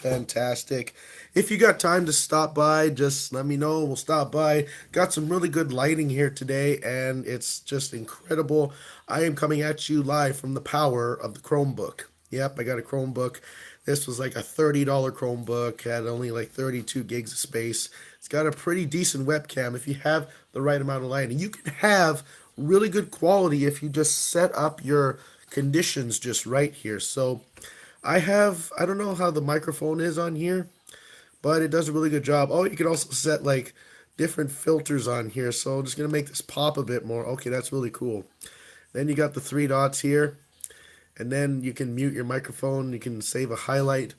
Fantastic. If you got time to stop by, just let me know. We'll stop by. Got some really good lighting here today, and it's just incredible. I am coming at you live from the power of the Chromebook. Yep, I got a Chromebook. This was like a $30 Chromebook, had only like 32 gigs of space. It's got a pretty decent webcam if you have the right amount of lighting. You can have really good quality if you just set up your conditions just right here. So, I don't know how the microphone is on here, but it does a really good job. Oh, you can also set like different filters on here. So I'm just going to make this pop a bit more. Okay, that's really cool. Then you got the three dots here, and then you can mute your microphone. You can save a highlight.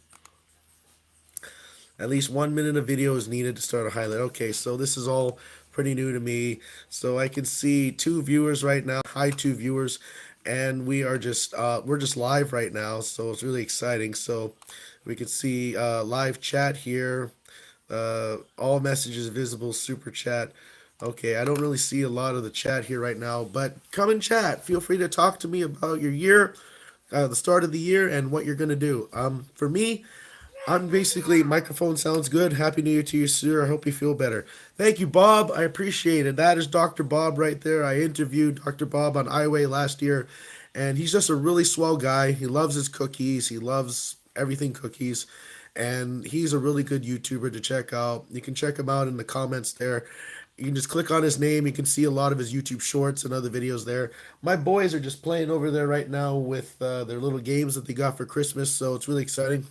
At least 1 minute of video is needed to start a highlight. Okay, so this is all pretty new to me. So I can see two viewers right now. Hi, two viewers, and we're just live right now. So it's really exciting. So we can see live chat here. All messages visible. Super chat. Okay, I don't really see a lot of the chat here right now, but come and chat. Feel free to talk to me about your year, the start of the year, and what you're gonna do. For me, I'm basically microphone sounds good. Happy New Year to you, sir. I hope you feel better. Thank you, Bob. I appreciate it. That is Dr. Bob right there. I interviewed Dr. Bob on iWay last year, and he's just a really swell guy. He loves his cookies. He loves everything cookies, and he's a really good YouTuber to check out. You can check him out in the comments there. You can just click on his name. You can see a lot of his YouTube shorts and other videos there. My boys are just playing over there right now with their little games that they got for Christmas, so it's really exciting.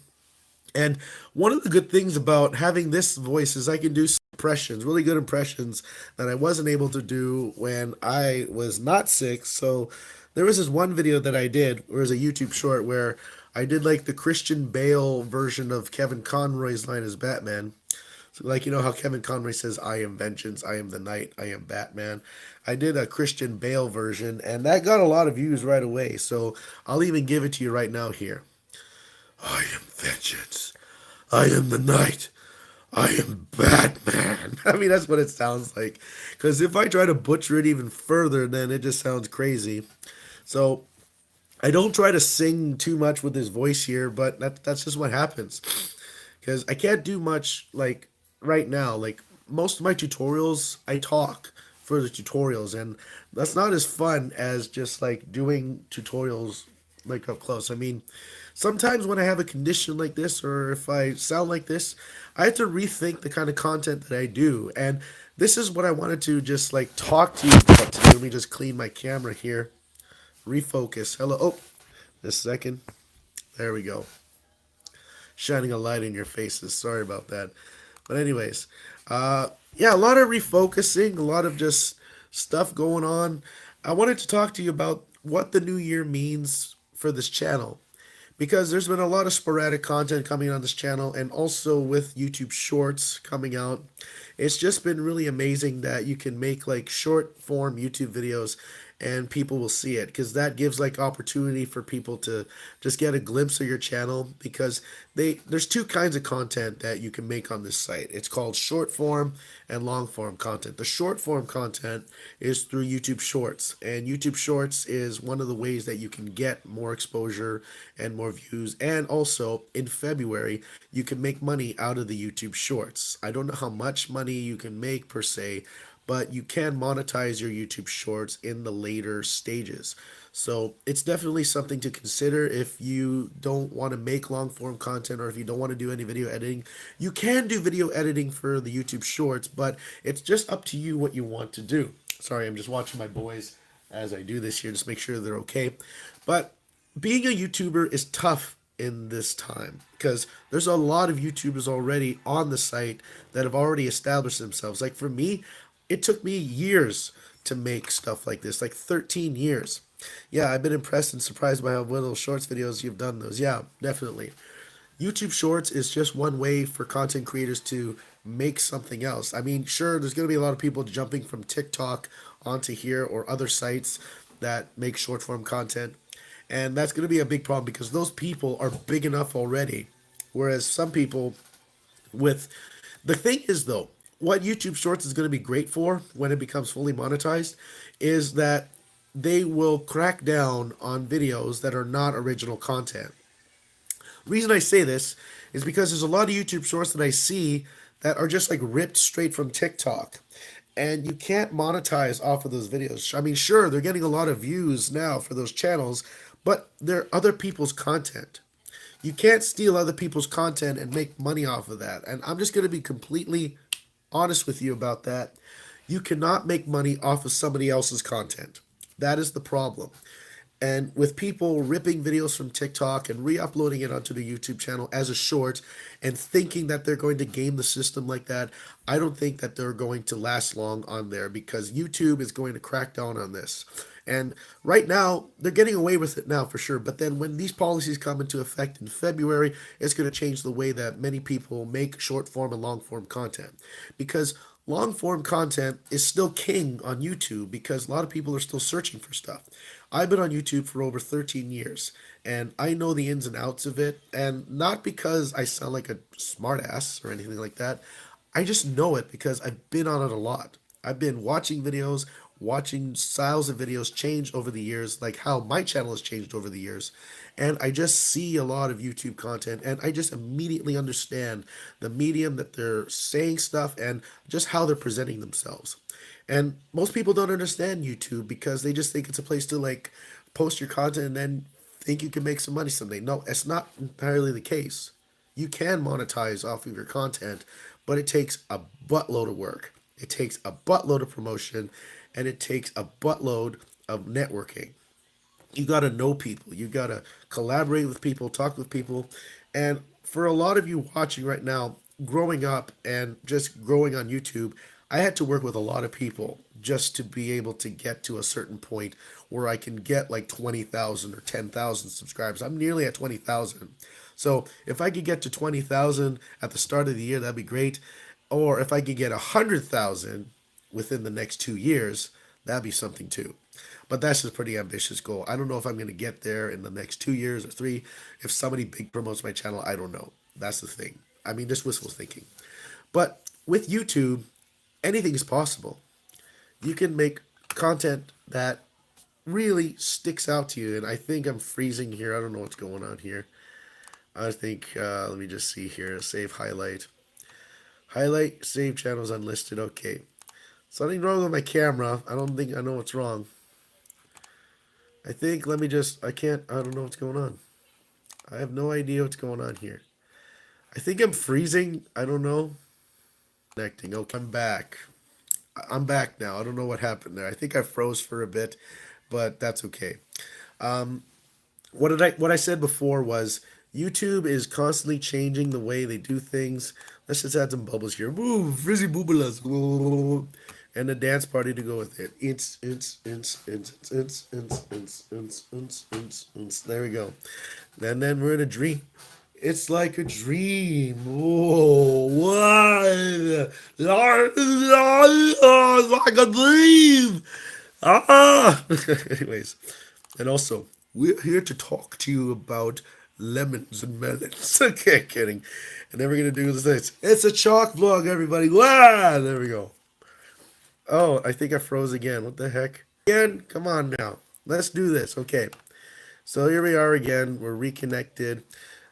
And one of the good things about having this voice is I can do impressions, really good impressions that I wasn't able to do when I was not sick. So there was this one video that I did, it was a YouTube short where I did like the Christian Bale version of Kevin Conroy's line as Batman. So like you know how Kevin Conroy says, "I am vengeance, I am the night, I am Batman." I did a Christian Bale version, and that got a lot of views right away. So I'll even give it to you right now here. I am vengeance. I am the night. I am Batman. I mean, that's what it sounds like. Because if I try to butcher it even further, then it just sounds crazy. So I don't try to sing too much with his voice here, but that's just what happens. Because I can't do much like right now. Like most of my tutorials, I talk for the tutorials, and that's not as fun as just like doing tutorials like up close. I mean, sometimes when I have a condition like this or if I sound like this, I have to rethink the kind of content that I do. And this is what I wanted to just like talk to you about today. Let me just clean my camera here. Refocus. Hello. Oh, just a second. There we go. Shining a light in your faces. Sorry about that. But anyways, yeah, a lot of refocusing, a lot of just stuff going on. I wanted to talk to you about what the new year means for this channel because there's been a lot of sporadic content coming on this channel and also with YouTube Shorts coming out. It's just been really amazing that you can make like short form YouTube videos and people will see it because that gives like opportunity for people to just get a glimpse of your channel because there's two kinds of content that you can make on this site. It's called short form and long form content. The short form content is through YouTube Shorts, and YouTube Shorts is one of the ways that you can get more exposure and more views. And also in February, you can make money out of the YouTube Shorts. I don't know how much money you can make per se, but you can monetize your YouTube Shorts in the later stages. So it's definitely something to consider if you don't want to make long form content or if you don't want to do any video editing. You can do video editing for the YouTube Shorts, but it's just up to you what you want to do. Sorry, I'm just watching my boys as I do this here, just make sure they're okay. But being a YouTuber is tough in this time because there's a lot of YouTubers already on the site that have already established themselves. Like for me, it took me years to make stuff like this, like 13 years. Yeah, I've been impressed and surprised by how little shorts videos you've done those. Yeah, definitely. YouTube Shorts is just one way for content creators to make something else. I mean, sure, there's going to be a lot of people jumping from TikTok onto here or other sites that make short form content. And that's going to be a big problem because those people are big enough already. Whereas some people with the thing is though, what YouTube Shorts is going to be great for when it becomes fully monetized is that they will crack down on videos that are not original content. Reason I say this is because there's a lot of YouTube shorts that I see that are just like ripped straight from TikTok. And you can't monetize off of those videos. I mean, sure, they're getting a lot of views now for those channels, but they're other people's content. You can't steal other people's content and make money off of that. And I'm just going to be completely honest with you about that. You cannot make money off of somebody else's content. That is the problem. And with people ripping videos from TikTok and re-uploading it onto the YouTube channel as a short and thinking that they're going to game the system like that, I don't think that they're going to last long on there because YouTube is going to crack down on this. And right now, they're getting away with it now for sure. But then when these policies come into effect in February, it's going to change the way that many people make short form and long form content. Because long form content is still king on YouTube because a lot of people are still searching for stuff. I've been on YouTube for over 13 years and I know the ins and outs of it. And not because I sound like a smartass or anything like that. I just know it because I've been on it a lot. I've been watching videos, watching styles of videos change over the years, like how my channel has changed over the years. And I just see a lot of YouTube content and I just immediately understand the medium that they're saying stuff and just how they're presenting themselves. And most people don't understand YouTube because they just think it's a place to like post your content and then think you can make some money someday. No, it's not entirely the case. You can monetize off of your content, but it takes a buttload of work. It takes a buttload of promotion and it takes a buttload of networking. You got to know people. You got to collaborate with people, talk with people. And for a lot of you watching right now, growing up and just growing on YouTube, I had to work with a lot of people just to be able to get to a certain point where I can get like 20,000 or 10,000 subscribers. I'm nearly at 20,000. So if I could get to 20,000 at the start of the year, that'd be great. Or if I could get 100,000 within the next 2 years, that'd be something too. But that's a pretty ambitious goal. I don't know if I'm going to get there in the next 2 years or three. If somebody big promotes my channel, I don't know. That's the thing. I mean, just wishful thinking. But with YouTube, anything is possible. You can make content that really sticks out to you. And I think I'm freezing here. I don't know what's going on here. I think, let me just see here. Save highlight. Highlight, save channels unlisted. Okay. Something wrong with my camera. I don't think I know what's wrong. I think, let me just, I don't know what's going on. I have no idea what's going on here. I think I'm freezing. I don't know. Connecting. Okay, I'm back. I'm back now. I don't know what happened there. I think I froze for a bit, but that's okay. What I said before was YouTube is constantly changing the way they do things. Let's just add some bubbles here. Woo, frizzy boobalas. And a dance party to go with it. There we go. And then we're in a dream. It's like a dream. Oh, what? Like a dream. Ah. Anyways, and also we're here to talk to you about lemons and melons. Okay, kidding. And then we're gonna do this. It's a chalk vlog, everybody. Wow, there we go. Oh, I think I froze again. What the heck? Again? Come on now. Let's do this. Okay. So here we are again. We're reconnected.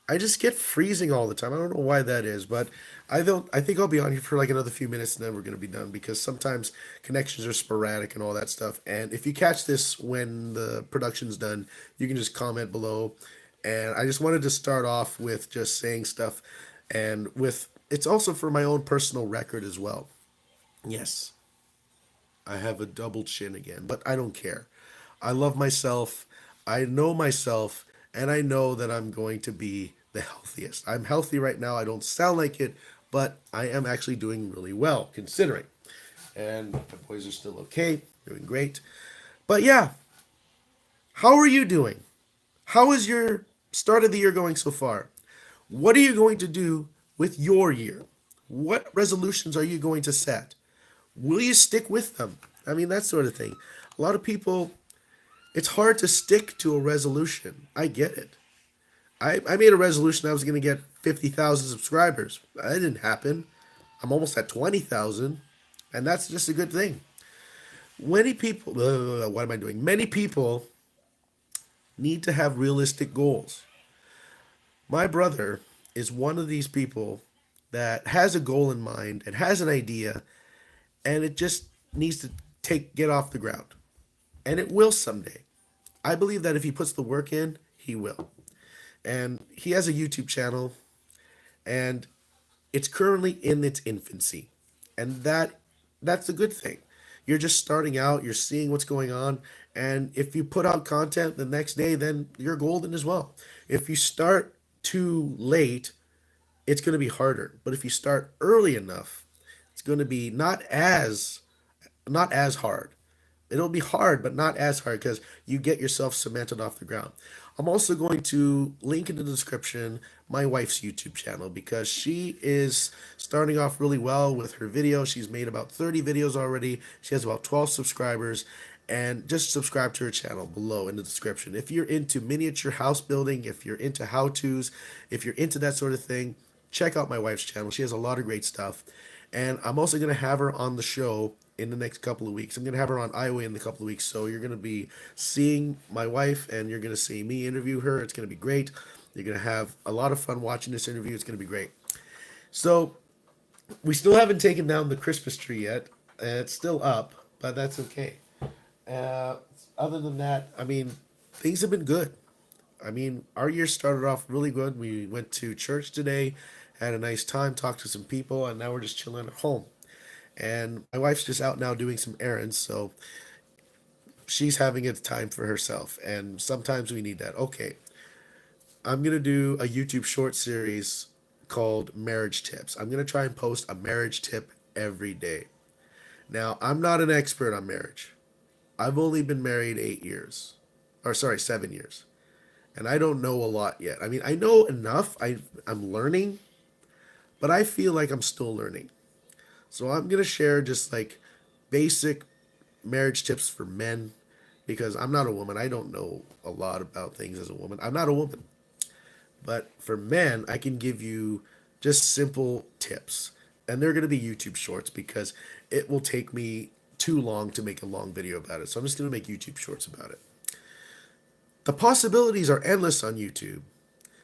I just get freezing all the time. I don't know why that is, but I think I'll be on here for like another few minutes and then we're gonna be done because sometimes connections are sporadic and all that stuff. And if you catch this when the production's done, you can just comment below. And I just wanted to start off with just saying stuff and with it's also for my own personal record as well. Yes. I have a double chin again, but I don't care. I love myself. I know myself, and I know that I'm going to be the healthiest. I'm healthy right now. I don't sound like it, but I am actually doing really well considering. And the boys are still okay, doing great. But yeah, how are you doing? How is your start of the year going so far? What are you going to do with your year? What resolutions are you going to set? Will you stick with them? I mean, that sort of thing. A lot of people, it's hard to stick to a resolution. I get it. I made a resolution I was going to get 50,000 subscribers. That didn't happen. I'm almost at 20,000, and that's just a good thing. Many people, what am I doing? Many people need to have realistic goals. My brother is one of these people that has a goal in mind and has an idea, and it just needs to get off the ground. And it will someday. I believe that if he puts the work in, he will. And he has a YouTube channel, and it's currently in its infancy. And that's a good thing. You're just starting out, you're seeing what's going on, and if you put out content the next day, then you're golden as well. If you start too late, it's going to be harder. But if you start early enough, it's going to be not as hard. It'll be hard, but not as hard because you get yourself cemented off the ground. I'm also going to link in the description my wife's YouTube channel because she is starting off really well with her videos. She's made about 30 videos already. She has about 12 subscribers. And just subscribe to her channel below in the description. If you're into miniature house building, if you're into how-tos, if you're into that sort of thing, check out my wife's channel. She has a lot of great stuff. And I'm also going to have her on the show in the next couple of weeks. I'm going to have her on Iowa in a couple of weeks. So you're going to be seeing my wife and you're going to see me interview her. It's going to be great. You're going to have a lot of fun watching this interview. It's going to be great. So we still haven't taken down the Christmas tree yet. It's still up, but that's okay. Uh, Other than that, I mean, things have been good. I mean, our year started off really good. We went to church today, had a nice time, talked to some people, and now we're just chilling at home. And my wife's just out now doing some errands, so she's having a time for herself. And sometimes we need that. Okay, I'm gonna do a YouTube short series called Marriage Tips. I'm gonna try and post a marriage tip every day. Now, I'm not an expert on marriage. I've only been married 8 years, or sorry, 7 years, and I don't know a lot yet. I mean, I know enough. I'm learning, but I feel like I'm still learning. So I'm gonna share just like basic marriage tips for men because I'm not a woman. I don't know a lot about things as a woman. I'm not a woman. But for men, I can give you just simple tips. And they're going to be YouTube shorts because it will take me too long to make a long video about it. So I'm just going to make YouTube shorts about it. The possibilities are endless on YouTube.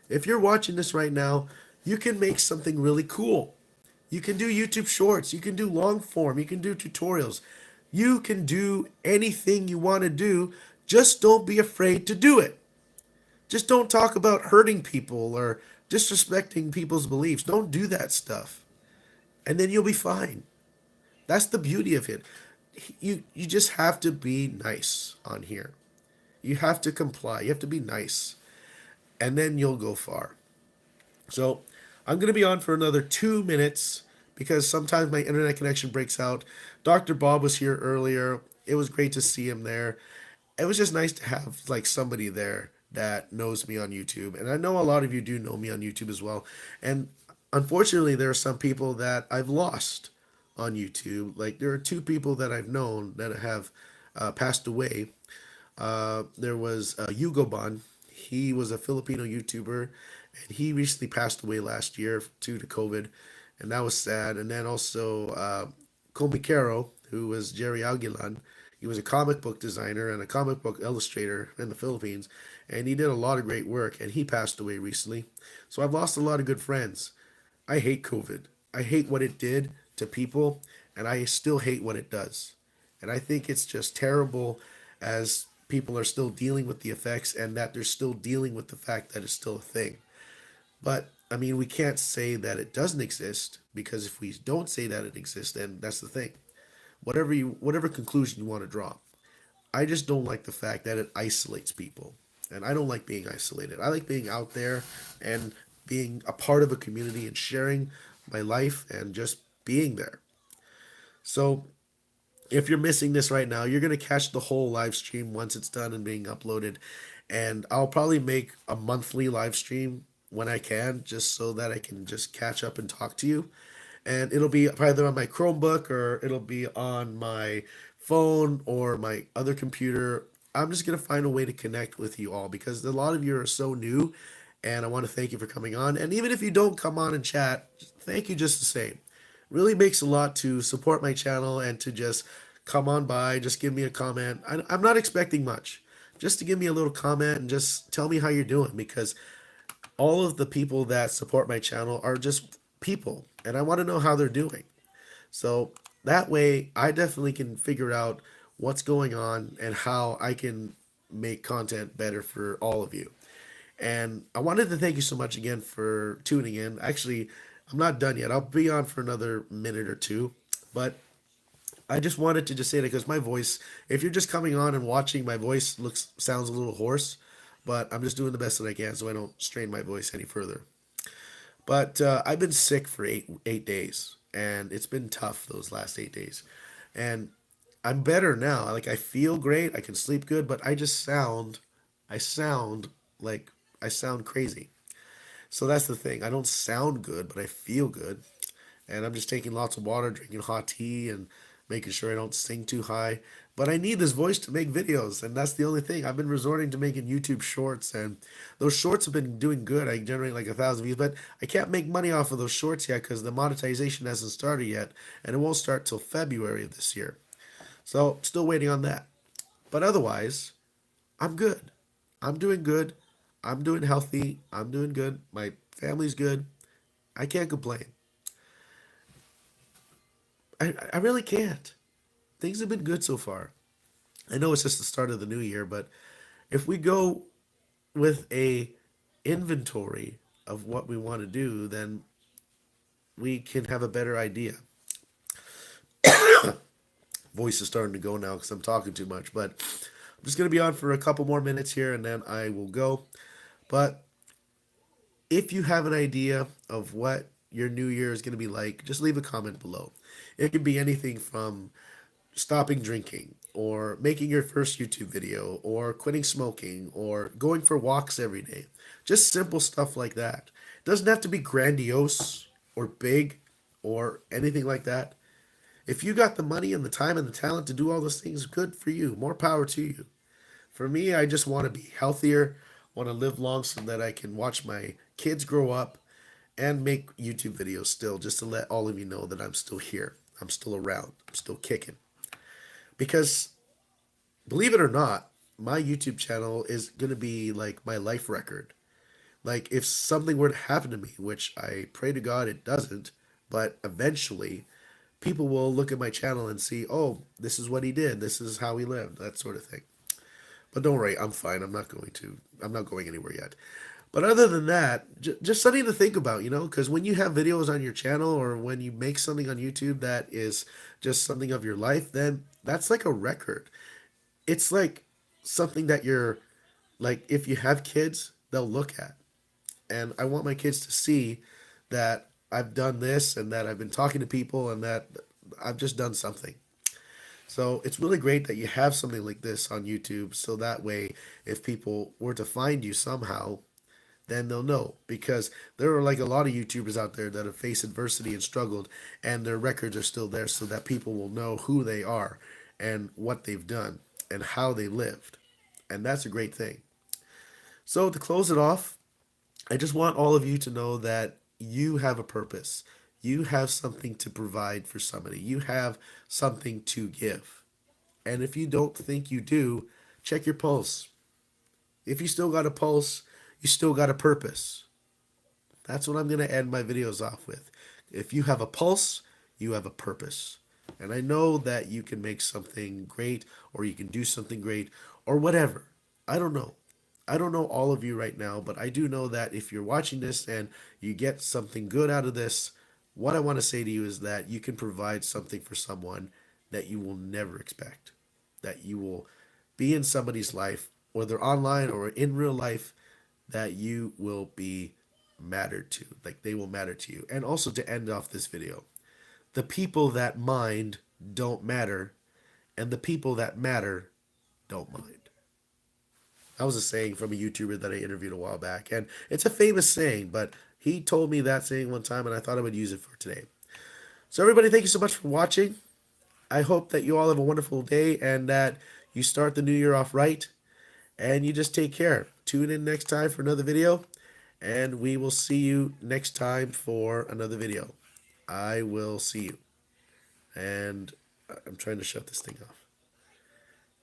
If you're watching this right now, you can make something really cool. You can do YouTube shorts, you can do long form, you can do tutorials. You can do anything you want to do. Just don't be afraid to do it. Just don't talk about hurting people or disrespecting people's beliefs. Don't do that stuff. And then you'll be fine. That's the beauty of it. You just have to be nice on here. You have to comply. You have to be nice. And then you'll go far. So I'm going to be on for another 2 minutes because sometimes my internet connection breaks out. Dr. Bob was here earlier. It was great to see him there. It was just nice to have like somebody there that knows me on YouTube. And I know a lot of you do know me on YouTube as well. And unfortunately, there are some people that I've lost on YouTube. Like there are two people that I've known that have passed away. There was Yugoban. He was a Filipino YouTuber, and he recently passed away last year due to COVID, and that was sad. And then also Qmee, who was Jerry Aguilan. He was a comic book designer and a comic book illustrator in the Philippines, and he did a lot of great work, and he passed away recently. So I've lost a lot of good friends. I hate COVID. I hate what it did to people, and I still hate what it does. And I think it's just terrible as people are still dealing with the effects and that they're still dealing with the fact that it's still a thing. But I mean, we can't say that it doesn't exist because if we don't say that it exists, then that's the thing. Whatever conclusion you want to draw. I just don't like the fact that it isolates people. And I don't like being isolated. I like being out there and being a part of a community and sharing my life and just being there. So if you're missing this right now, you're going to catch the whole live stream once it's done and being uploaded. And I'll probably make a monthly live stream when I can, just so that I can just catch up and talk to you. And it'll be either on my Chromebook or it'll be on my phone or my other computer. I'm just going to find a way to connect with you all because a lot of you are so new. And I want to thank you for coming on. And even if you don't come on and chat, thank you just the same. Really makes a lot to support my channel and to just come on by, just give me a comment. I'm not expecting much. Just to give me a little comment and just tell me how you're doing because All of the people that support my channel are just people, and I want to know how they're doing. So that way, I definitely can figure out what's going on and how I can make content better for all of you. And I wanted to thank you so much again for tuning in. Actually, I'm not done yet. I'll be on for another minute or two, but I just wanted to just say that because my voice, if you're just coming on and watching, my voice looks sounds a little hoarse, but I'm just doing the best that I can so I don't strain my voice any further. But I've been sick for eight days, and it's been tough those last 8 days. And I'm better now. Like I feel great. I can sleep good, but I sound like I sound crazy. So that's the thing. I don't sound good, but I feel good. And I'm just taking lots of water, drinking hot tea, and making sure I don't sing too high. But I need this voice to make videos, and that's the only thing. I've been resorting to making YouTube shorts, and those shorts have been doing good. I generate like 1,000 views, but I can't make money off of those shorts yet because the monetization hasn't started yet, and it won't start till February of this year. So still waiting on that. But otherwise, I'm good. I'm doing good. I'm doing healthy. I'm doing good. My family's good. I can't complain. I really can't. Things have been good so far. I know it's just the start of the new year, but if we go with a inventory of what we want to do, then we can have a better idea. Voice is starting to go now because I'm talking too much, but I'm just going to be on for a couple more minutes here and then I will go. But if you have an idea of what your new year is going to be like, just leave a comment below. It can be anything from stopping drinking or making your first YouTube video or quitting smoking or going for walks every day. Just simple stuff like that. It doesn't have to be grandiose or big or anything like that. If you got the money and the time and the talent to do all those things, good for you. More power to you. For me, I just want to be healthier, want to live long so that I can watch my kids grow up and make YouTube videos still, just to let all of you know that I'm still here. I'm still around. I'm still kicking. Because believe it or not, my YouTube channel is going to be like my life record. Like if something were to happen to me, which I pray to God it doesn't, but eventually people will look at my channel and see, oh, this is what he did, this is how he lived, that sort of thing. But don't worry, I'm fine. I'm not going anywhere yet. But other than that, just something to think about, because when you have videos on your channel or when you make something on YouTube that is just something of your life, then that's like a record. It's like something that you're like, if you have kids, they'll look at. And I want my kids to see that I've done this and that I've been talking to people and that I've just done something. So it's really great that you have something like this on YouTube so that way if people were to find you somehow, then they'll know because there are like a lot of YouTubers out there that have faced adversity and struggled and their records are still there so that people will know who they are and what they've done and how they lived. And that's a great thing. So to close it off, I just want all of you to know that you have a purpose. You have something to provide for somebody. You have something to give. And if you don't think you do, check your pulse. If you still got a pulse, you still got a purpose. That's what I'm going to end my videos off with. If you have a pulse, you have a purpose. And I know that you can make something great or you can do something great or whatever. I don't know. I don't know all of you right now, but I do know that if you're watching this and you get something good out of this, what I want to say to you is that you can provide something for someone that you will never expect. That you will be in somebody's life, whether online or in real life, that you will be mattered to. Like they will matter to you. And also to end off this video, the people that mind don't matter, and the people that matter don't mind. That was a saying from a YouTuber that I interviewed a while back. And it's a famous saying, but he told me that saying one time, and I thought I would use it for today. So, everybody, thank you so much for watching. I hope that you all have a wonderful day and that you start the new year off right. And you just take care. Tune in next time for another video. And we will see you next time for another video. I will see you. And I'm trying to shut this thing off.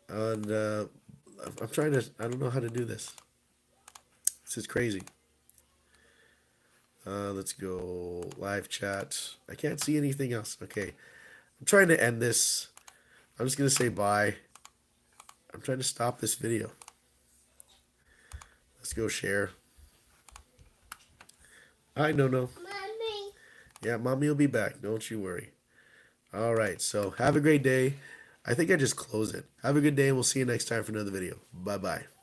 And I'm trying to, I don't know how to do this. This is crazy. Let's go live chat. I can't see anything else. Okay. I'm trying to end this. I'm just going to say bye. I'm trying to stop this video. Let's go share. Hi, no. Mommy. Yeah, mommy will be back. Don't you worry. All right. So have a great day. I think I just close it. Have a good day, and we'll see you next time for another video. Bye bye.